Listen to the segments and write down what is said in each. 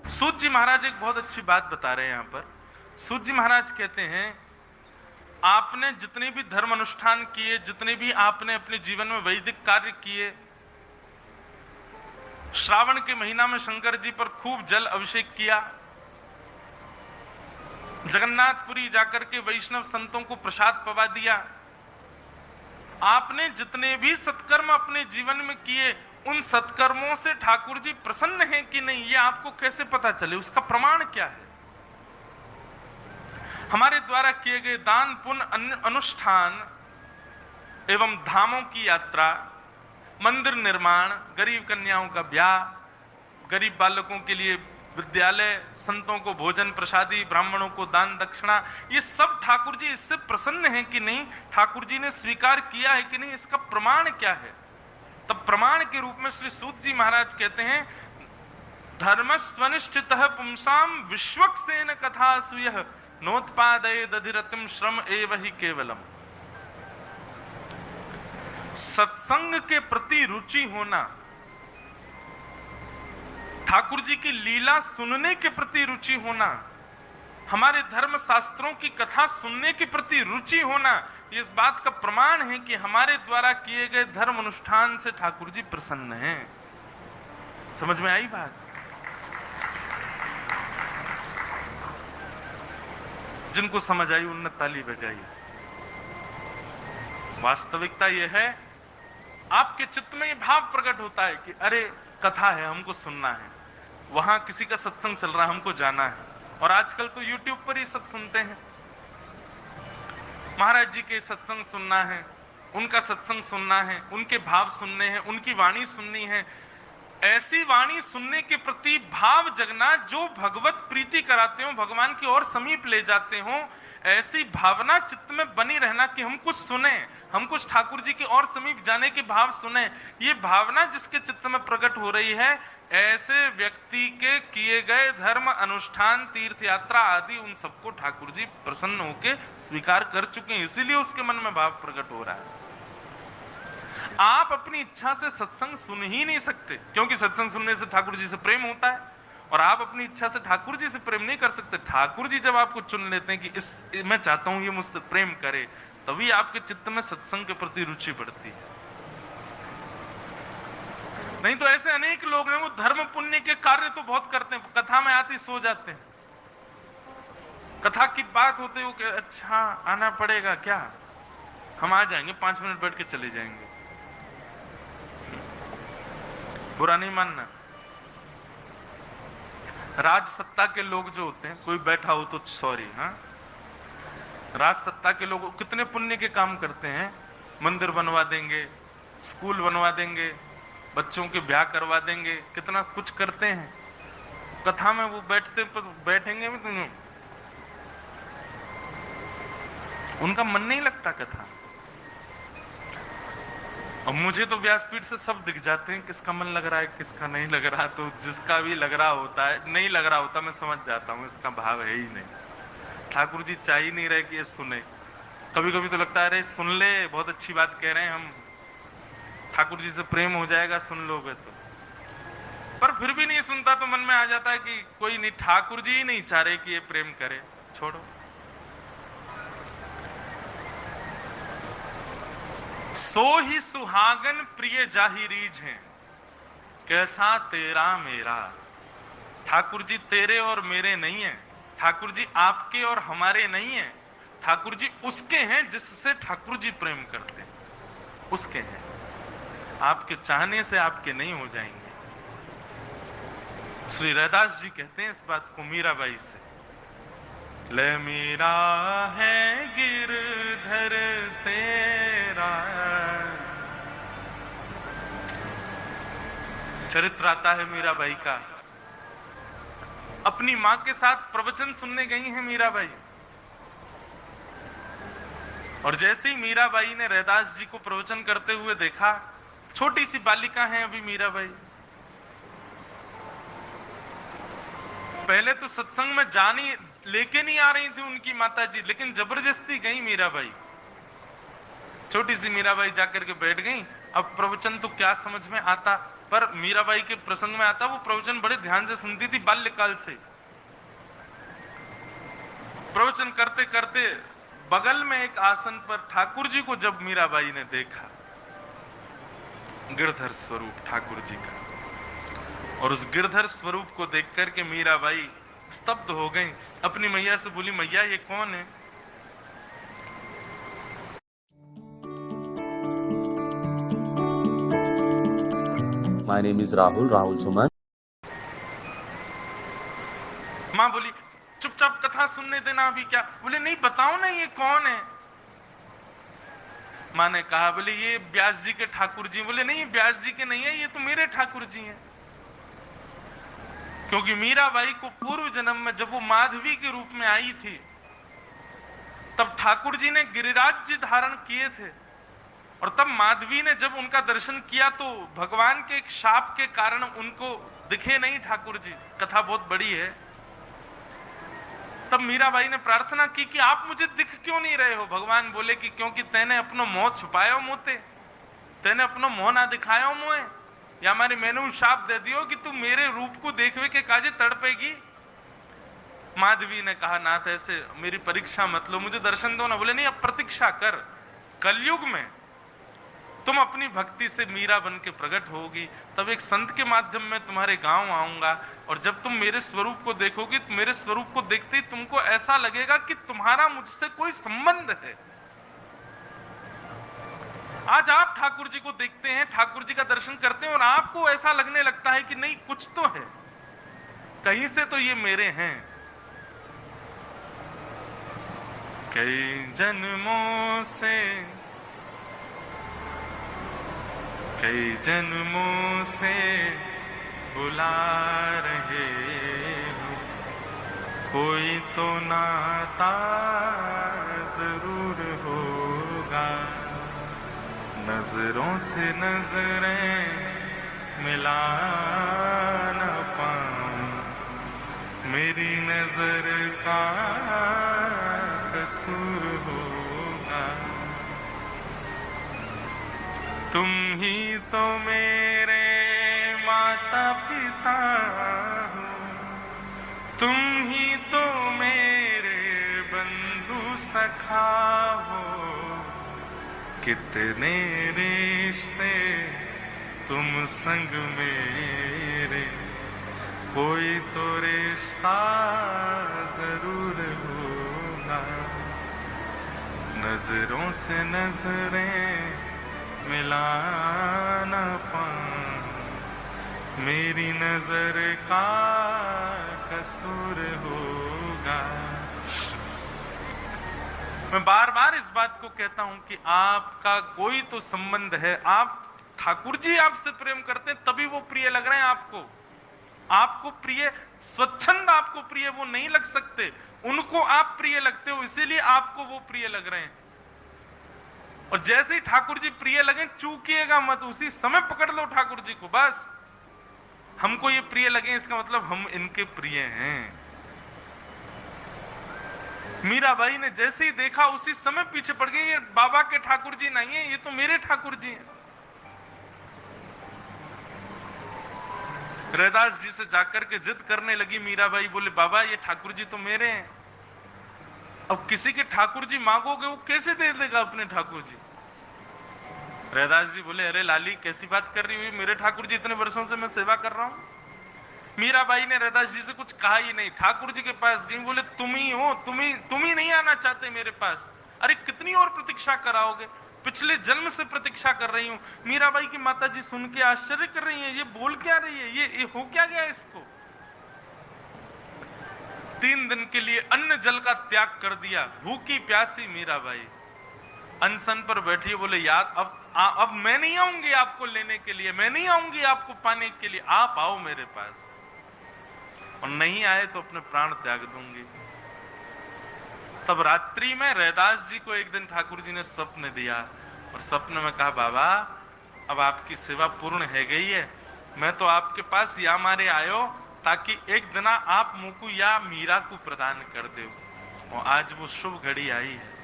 सूत जी महाराज एक बहुत अच्छी बात बता रहे हैं यहाँ पर। सूत जी महाराज कहते हैं, आपने जितने भी धर्म अनुष्ठान किए, जितने भी आपने अपने जीवन में वैदिक कार्य किए, श्रावण के महीना में शंकर जी पर खूब जल अभिषेक किया, जगन्नाथपुरी जाकर के वैष्णव संतों को प्रसाद पवा दिया, आपने जितने भी सत्कर्म अपने जीवन में किए, उन सत्कर्मों से ठाकुर जी प्रसन्न हैं कि नहीं, ये आपको कैसे पता चले? उसका प्रमाण क्या है? हमारे द्वारा किए गए दान, पुण्य, अनुष्ठान एवं धामों की यात्रा, मंदिर निर्माण, गरीब कन्याओं का ब्याह, गरीब बालकों के लिए विद्यालय, संतों को भोजन प्रसादी, ब्राह्मणों को दान दक्षिणा, ये सब ठाकुर जी इससे प्रसन्न हैं कि नहीं, ठाकुर जी ने स्वीकार किया है कि नहीं, इसका प्रमाण क्या है? तब प्रमाण के रूप में श्री सूत जी महाराज कहते हैं, धर्मस्वनिष्ठितः पुंसाम विश्वक्सेन कथा सुयः नोत्पादये दधिरतिम श्रम एव हि केवलम। सत्संग के प्रति रुचि होना, ठाकुर जी की लीला सुनने के प्रति रुचि होना, हमारे धर्म शास्त्रों की कथा सुनने के प्रति रुचि होना, ये इस बात का प्रमाण है कि हमारे द्वारा किए गए धर्म अनुष्ठान से ठाकुर जी प्रसन्न हैं। समझ में आई बात? जिनको समझ आई उनने ताली बजाई। वास्तविकता यह है, आपके चित्त में ये भाव प्रकट होता है कि अरे कथा है, हमको सुनना है, वहां किसी का सत्संग चल रहा है, हमको जाना है। और आजकल तो YouTube पर ही सब सुनते हैं। महाराज जी के सत्संग सुनना है, उनका सत्संग सुनना है, उनके भाव सुनने हैं, उनकी वाणी सुननी है। ऐसी वाणी सुनने के प्रति भाव जगना जो भगवत प्रीति कराते हो, भगवान की ओर समीप ले जाते हो, ऐसी भावना चित्त में बनी रहना कि हम कुछ सुने, हम कुछ ठाकुर जी की ओर समीप जाने के भाव सुने। ये भावना जिसके चित्त में प्रकट हो रही है, ऐसे व्यक्ति के किए गए धर्म अनुष्ठान, तीर्थ यात्रा आदि, उन सबको ठाकुर जी प्रसन्न होकर स्वीकार कर चुके हैं, इसीलिए उसके मन में भाव प्रकट हो रहा है। आप अपनी इच्छा से सत्संग सुन ही नहीं सकते, क्योंकि सत्संग सुनने से ठाकुर जी से प्रेम होता है, और आप अपनी इच्छा से ठाकुर जी से प्रेम नहीं कर सकते। ठाकुर जी जब आपको चुन लेते हैं कि मैं चाहता हूं ये मुझसे प्रेम करे, तभी आपके चित्त में सत्संग के प्रति रुचि बढ़ती है। नहीं तो ऐसे अनेक लोग हैं, वो धर्म पुण्य के कार्य तो बहुत करते हैं, कथा में आते सो जाते हैं। कथा की बात होते हो कि अच्छा आना पड़ेगा क्या, हम आ जाएंगे, 5 मिनट बैठ के चले जाएंगे। बुरा नहीं मानना। राज सत्ता के लोग जो होते हैं, कोई बैठा हो तो सॉरी, हाँ, राज सत्ता के लोग कितने पुण्य के काम करते हैं। मंदिर बनवा देंगे, स्कूल बनवा देंगे, बच्चों के ब्याह करवा देंगे, कितना कुछ करते हैं। कथा में वो बैठेंगे भी तो उनका मन नहीं लगता कथा। और मुझे तो व्यासपीठ से सब दिख जाते हैं, किसका मन लग रहा है, किसका नहीं लग रहा। तो जिसका भी लग रहा होता है, नहीं लग रहा होता, मैं समझ जाता हूँ इसका भाव है ही नहीं। ठाकुर जी चाह ही नहीं रहे कि ये सुने। कभी कभी तो लगता है अरे सुन ले, बहुत अच्छी बात कह रहे हैं हम, ठाकुर जी से प्रेम हो जाएगा सुन लोगे तो। पर फिर भी नहीं सुनता तो मन में आ जाता है कि कोई नहीं, ठाकुर जी ही नहीं चाह रहे कि ये प्रेम करे, छोड़ो। सो ही सुहागन प्रिय जाहि रीझ हैं, कैसा तेरा मेरा। ठाकुर जी तेरे और मेरे नहीं है, ठाकुर जी आपके और हमारे नहीं है, ठाकुर जी उसके हैं जिससे ठाकुर जी प्रेम करते हैं, उसके हैं। आपके चाहने से आपके नहीं हो जाएंगे। श्री रैदास जी कहते हैं इस बात को मीराबाई से, ले मीरा है गिरधर तेरा। चरित्र आता है मीराबाई का। अपनी मां के साथ प्रवचन सुनने गई हैं मीराबाई, और जैसे ही मीराबाई ने रैदास जी को प्रवचन करते हुए देखा, छोटी सी बालिका है अभी मीराबाई, पहले तो सत्संग में जानी लेके नहीं आ रही थी उनकी माताजी, लेकिन जबरदस्ती गई मीराबाई। छोटी सी मीराबाई जाकर के बैठ गई। अब प्रवचन तो क्या समझ में आता, पर मीराबाई के प्रसंग में आता, वो प्रवचन बड़े ध्यान से सुनती थी बाल्यकाल से। प्रवचन करते करते बगल में एक आसन पर ठाकुर जी को जब मीराबाई ने देखा, गिरधर स्वरूप ठाकुर जी का, और उस गिरधर स्वरूप को देख करके मीराबाई स्तब्ध हो गई। अपनी मैया से बोली, मैया ये कौन है? My name is Rahul Suman. माँ बोली, चुपचाप कथा सुनने देना। अभी क्या? बोले नहीं, बताओ ना ये कौन है। माँ ने कहा, बोले ये व्यास जी के ठाकुर जी। बोले नहीं, व्यास जी के नहीं है, ये तो मेरे ठाकुर जी हैं। क्योंकि मीराबाई को पूर्व जन्म में जब वो माधवी के रूप में आई थी, तब ठाकुर जी ने गिरिराज जी धारण किए थे, और तब माधवी ने जब उनका दर्शन किया तो भगवान के एक शाप के कारण उनको दिखे नहीं ठाकुर जी। कथा बहुत बड़ी है। तब मीराबाई ने प्रार्थना की कि आप मुझे दिख क्यों नहीं रहे हो? भगवान बोले कि क्योंकि तेने अपनो मोह छुपायो मोते, तेने अपनो मोह ना दिखायो मोए, या हमारी मैंने शाप दे दियो कि तू मेरे रूप को देखवे के काजे तड़पेगी। माधवी ने कहा, नाथ ऐसे मेरी परीक्षा मत लो, मुझे दर्शन दो ना। बोले नहीं, अब प्रतीक्षा कर, कलयुग में तुम अपनी भक्ति से मीरा बन के प्रकट होगी, तब एक संत के माध्यम में तुम्हारे गांव आऊंगा, और जब तुम मेरे स्वरूप को देखोगी, तो मेरे स्वरूप को देखते ही तुमको ऐसा लगेगा कि तुम्हारा मुझसे कोई संबंध है। आज आप ठाकुर जी को देखते हैं, ठाकुर जी का दर्शन करते हैं, और आपको ऐसा लगने लगता है कि नहीं, कुछ तो है, कहीं से तो ये मेरे हैं। कई जन्मों से, कई जन्मों से बुला रहे हो, कोई तो नाता जरूर होगा। नजरों से नजरें मिला न पाऊं, मेरी नजर का कसूर होगा। तुम ही तो मेरे माता पिता हो, तुम ही तो मेरे बंधु सखा हो, कितने रिश्ते तुम संग मेरे, कोई तो रिश्ता जरूर होगा। नजरों से नजरें मिला न पाऊं, मेरी नजर का कसूर होगा। मैं बार बार इस बात को कहता हूं कि आपका कोई तो संबंध है। आप ठाकुर जी आपसे प्रेम करते हैं, तभी वो प्रिय लग रहे हैं आपको। आपको प्रिय, स्वच्छंद आपको प्रिय वो नहीं लग सकते, उनको आप प्रिय लगते हो, इसीलिए आपको वो प्रिय लग रहे हैं। और जैसे ही ठाकुर जी प्रिय लगे, चूकिएगा मत, उसी समय पकड़ लो ठाकुर जी को। बस हमको ये प्रिय लगे, इसका मतलब हम इनके प्रिय हैं। मीराबाई ने जैसे ही देखा, उसी समय पीछे पड़ गई, ये बाबा के ठाकुर जी नहीं है, ये तो मेरे ठाकुर जी हैं। रैदास जी से जाकर के जिद करने लगी मीराबाई, बोले बाबा ये ठाकुर जी तो मेरे हैं। अब किसी के ठाकुर जी मांगोगे, वो कैसे दे देगा अपने ठाकुर जी? रैदास जी बोले, अरे लाली कैसी बात कर रही हुई, मेरे ठाकुर जी इतने वर्षों से मैं सेवा कर रहा हूं। मीराबाई ने रैदास जी से कुछ कहा ही नहीं, ठाकुर जी के पास गई, बोले तुम ही हो, तुम ही नहीं आना चाहते मेरे पास? अरे कितनी और प्रतीक्षा कराओगे, पिछले जन्म से प्रतीक्षा कर रही हूं। मीराबाई की माता जी सुन के आश्चर्य कर रही हैं, ये बोल क्या रही है, ये हो क्या गया इसको? 3 दिन के लिए अन्न जल का त्याग कर दिया, भूखी प्यासी मीराबाई अनशन पर बैठी है। बोले याद, अब मैं नहीं आऊंगी आपको लेने के लिए, मैं नहीं आऊंगी आपको पाने के लिए, आप आओ मेरे पास, और नहीं आए तो अपने प्राण त्याग दूंगी। तब रात्रि में रैदास जी को एक दिन ठाकुर जी ने स्वप्न दिया, और स्वप्न में कहा, बाबा अब आपकी सेवा पूर्ण है गई है, मैं तो आपके पास या मारे आयो ताकि एक दिन आप मुझको या मीरा को प्रदान कर दो, और आज वो शुभ घड़ी आई है,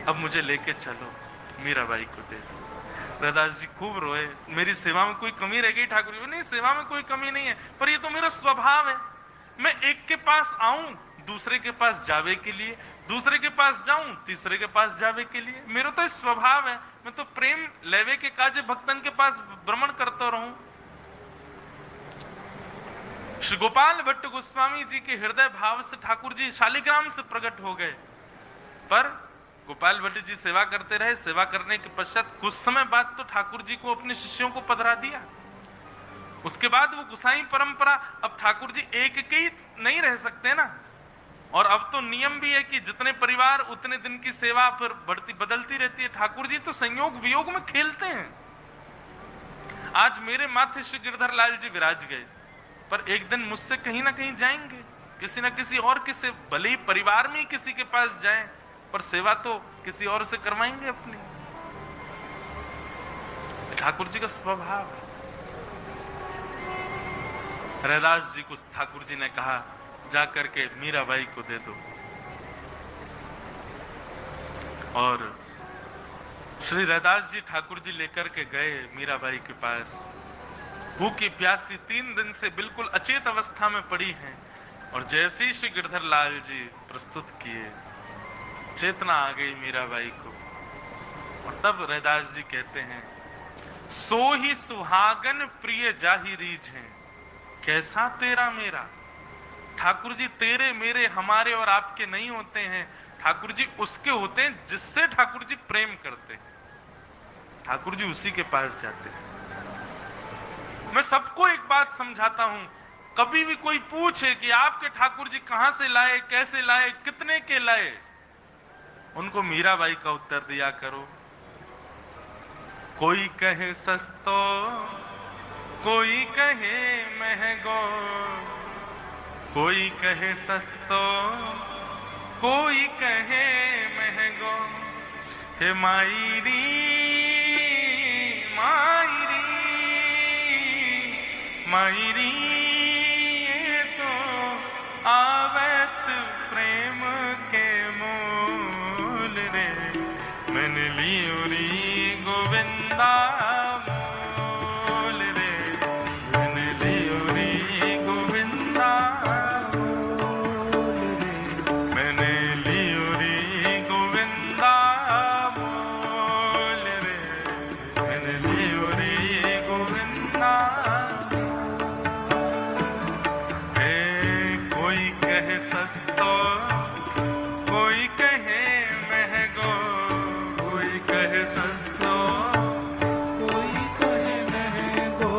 अब मुझे लेके चलो, मीराबाई को दे दो। रैदास जी खूब रोए, मेरी सेवा में कोई कमी रह गई ठाकुर जी? नहीं, सेवा में कोई कमी नहीं है, पर ये तो मेरा स्वभाव है। मैं एक के पास आऊं दूसरे के पास जावे के लिए, दूसरे के पास जाऊं तीसरे के पास जावे के लिए, मेरा तो स्वभाव है। मैं तो प्रेम लेवे के काजे भक्तन के पास भ्रमण करता रहूं। श्री गोपाल भट्ट गोस्वामी जी के हृदय भाव से ठाकुर जी शालिग्राम से प्रकट हो गए, पर गोपाल भट्ट जी सेवा करते रहे। सेवा करने के पश्चात कुछ समय बाद तो ठाकुर जी को अपने शिष्यों को पधरा दिया। उसके बाद वो गुसाई परंपरा, अब ठाकुर जी एक के ही नहीं रह सकते ना, और अब तो नियम भी है कि जितने परिवार उतने दिन की सेवा फिर बढ़ती बदलती रहती है। ठाकुर जी तो संयोग वियोग में खेलते हैं। आज मेरे माथे श्री गिरधर लाल जी विराज गए, पर एक दिन मुझसे कहीं ना कहीं जाएंगे, किसी ना किसी और किसी, भले ही परिवार में ही किसी के पास जाएं, पर सेवा तो किसी और से करवाएंगे अपनी। ठाकुर जी का स्वभाव है। रैदास जी को ठाकुर जी ने कहा, जा करके मीराबाई को दे दो। और श्री रैदास जी ठाकुर जी लेकर के गए मीराबाई के पास। भूखी प्यासी 3 दिन से बिल्कुल अचेत अवस्था में पड़ी हैं, और जैसे ही श्री गिरधर लाल जी प्रस्तुत किए, चेतना आ गई मीराबाई को। और तब रैदास जी कहते हैं, सो ही सुहागन प्रिय जाहि रीझ हैं, कैसा तेरा मेरा। ठाकुर जी तेरे मेरे हमारे और आपके नहीं होते हैं, ठाकुर जी उसके होते हैं जिससे ठाकुर जी प्रेम करते हैं। ठाकुर जी उसी के पास जाते हैं। मैं सबको एक बात समझाता हूं, कभी भी कोई पूछे कि आपके ठाकुर जी कहां से लाए, कैसे लाए, कितने के लाए, उनको मीराबाई का उत्तर दिया करो। कोई कहे सस्तो, कोई कहे महंगो, कोई कहे सस्तो, कोई कहे महंगो। हे मायरी मायरी मायरी, ये तो आवत प्रेम के मूल रे, मन लियो री गोविंदा मूल रे, मन लियो री गोविंदा मूल रे, मन लियो री गोविंदा मूल रे, मन लियो री गोविंदा। कोई कहे सस्तो, कोई कहे महंगो, कोई कहे सस्तो, कोई कहे महंगो।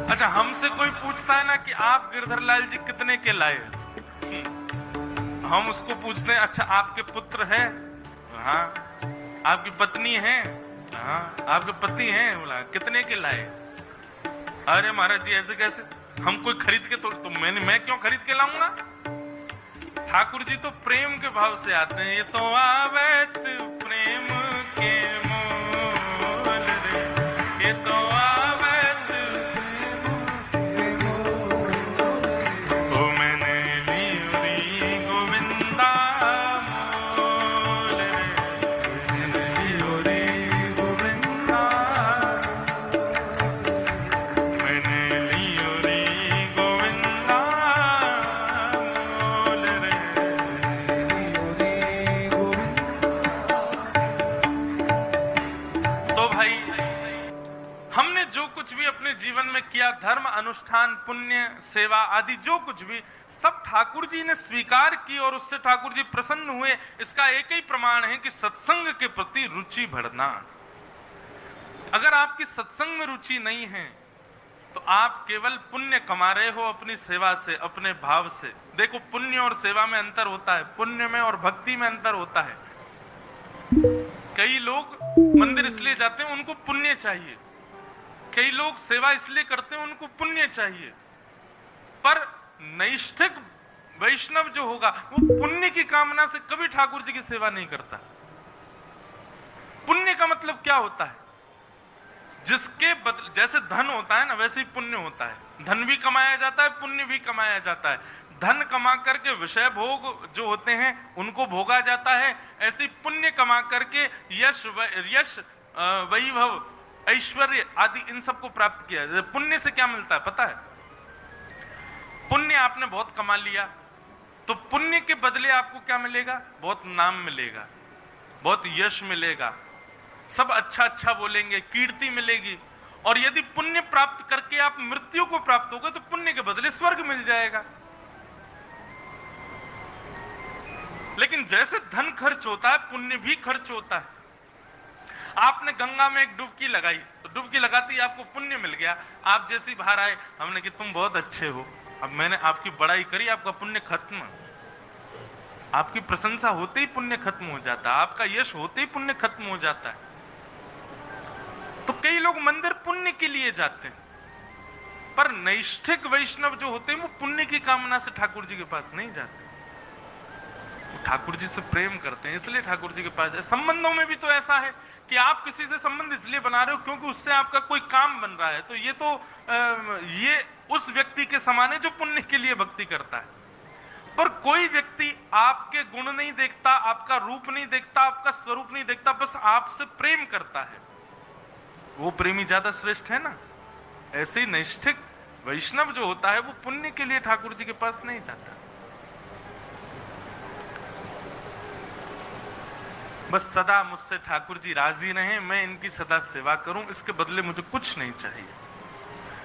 अच्छा, हमसे कोई पूछता है ना कि आप गिरधरलाल जी कितने के लाए, हम उसको पूछते हैं, अच्छा आपके पुत्र है? हाँ। आपकी पत्नी है? हाँ। आपके पति हैं? बोला कितने के लाए? अरे महाराज जी ऐसे कैसे, हम कोई खरीद के तो मैं क्यों खरीद के लाऊंगा? ठाकुर जी तो प्रेम के भाव से आते हैं। ये तो आवत प्रेम के मूल रे, ये तो आवत प्रेम के मूल रे, ओ मैंने लियो री गोविंदा मूल रे, मैंने लियो री गोविंदा, मैंने लियो री गोविंदा मूल रे, लियो री गोविंदा। तो भाई, हमने जो कुछ भी अपने जीवन में किया, धर्म अनुष्ठान पुण्य सेवा आदि जो कुछ भी, सब ठाकुर जी ने स्वीकार की और उससे ठाकुर जी प्रसन्न हुए। इसका एक ही प्रमाण है कि सत्संग के प्रति रुचि बढ़ना। अगर आपकी सत्संग में रुचि नहीं है तो आप केवल पुण्य कमा रहे हो अपनी सेवा से, अपने भाव से। देखो, पुण्य और सेवा में अंतर होता है, पुण्य में और भक्ति में अंतर होता है। कई लोग मंदिर इसलिए जाते हैं उनको पुण्य चाहिए, कई लोग सेवा इसलिए करते हैं उनको पुण्य चाहिए, पर नैष्ठिक वैष्णव जो होगा वो पुण्य की कामना से कभी ठाकुर जी की सेवा नहीं करता। पुण्य का मतलब क्या होता है? जिसके बदले, जैसे धन होता है ना, वैसे ही पुण्य होता है। धन भी कमाया जाता है, पुण्य भी कमाया जाता है। धन कमा करके विषय भोग जो होते हैं उनको भोगा जाता है, ऐसे पुण्य कमा करके यश वैभव, ऐश्वर्य आदि इन सबको प्राप्त किया। पुण्य से क्या मिलता है पता है? पुण्य आपने बहुत कमा लिया तो पुण्य के बदले आपको क्या मिलेगा? बहुत नाम मिलेगा, बहुत यश मिलेगा, सब अच्छा अच्छा बोलेंगे, कीर्ति मिलेगी। और यदि पुण्य प्राप्त करके आप मृत्यु को प्राप्त होगे तो पुण्य के बदले स्वर्ग मिल जाएगा। लेकिन जैसे धन खर्च होता है पुण्य भी खर्च होता है। आपने गंगा में एक डुबकी लगाई तो डुबकी लगाते ही आपको पुण्य मिल गया। आप जैसी बाहर आए, हमने कि तुम बहुत अच्छे हो, अब मैंने आपकी बड़ाई करी, आपका पुण्य खत्म। आपकी प्रशंसा होते ही पुण्य खत्म हो जाता है, आपका यश होते ही पुण्य खत्म हो जाता है। तो कई लोग मंदिर पुण्य के लिए जाते हैं, पर नैष्ठिक वैष्णव जो होते हैं वो पुण्य की कामना से ठाकुर जी के पास नहीं जाते, वो ठाकुर जी से प्रेम करते हैं इसलिए ठाकुर जी के पास जाते। संबंधों में भी तो ऐसा है कि आप किसी से संबंध इसलिए बना रहे हो क्योंकि उससे आपका कोई काम बन रहा है, तो ये उस व्यक्ति के समान है जो पुण्य के लिए भक्ति करता है। पर कोई व्यक्ति आपके गुण नहीं देखता, आपका रूप नहीं देखता, आपका स्वरूप नहीं देखता, बस आपसे प्रेम करता है, वो प्रेमी ज्यादा श्रेष्ठ है ना। ऐसे ही नैष्ठिक वैष्णव जो होता है वो पुण्य के लिए ठाकुर जी के पास नहीं जाता, बस सदा मुझसे ठाकुर जी राजी रहें, मैं इनकी सदा सेवा करूं, इसके बदले मुझे कुछ नहीं चाहिए।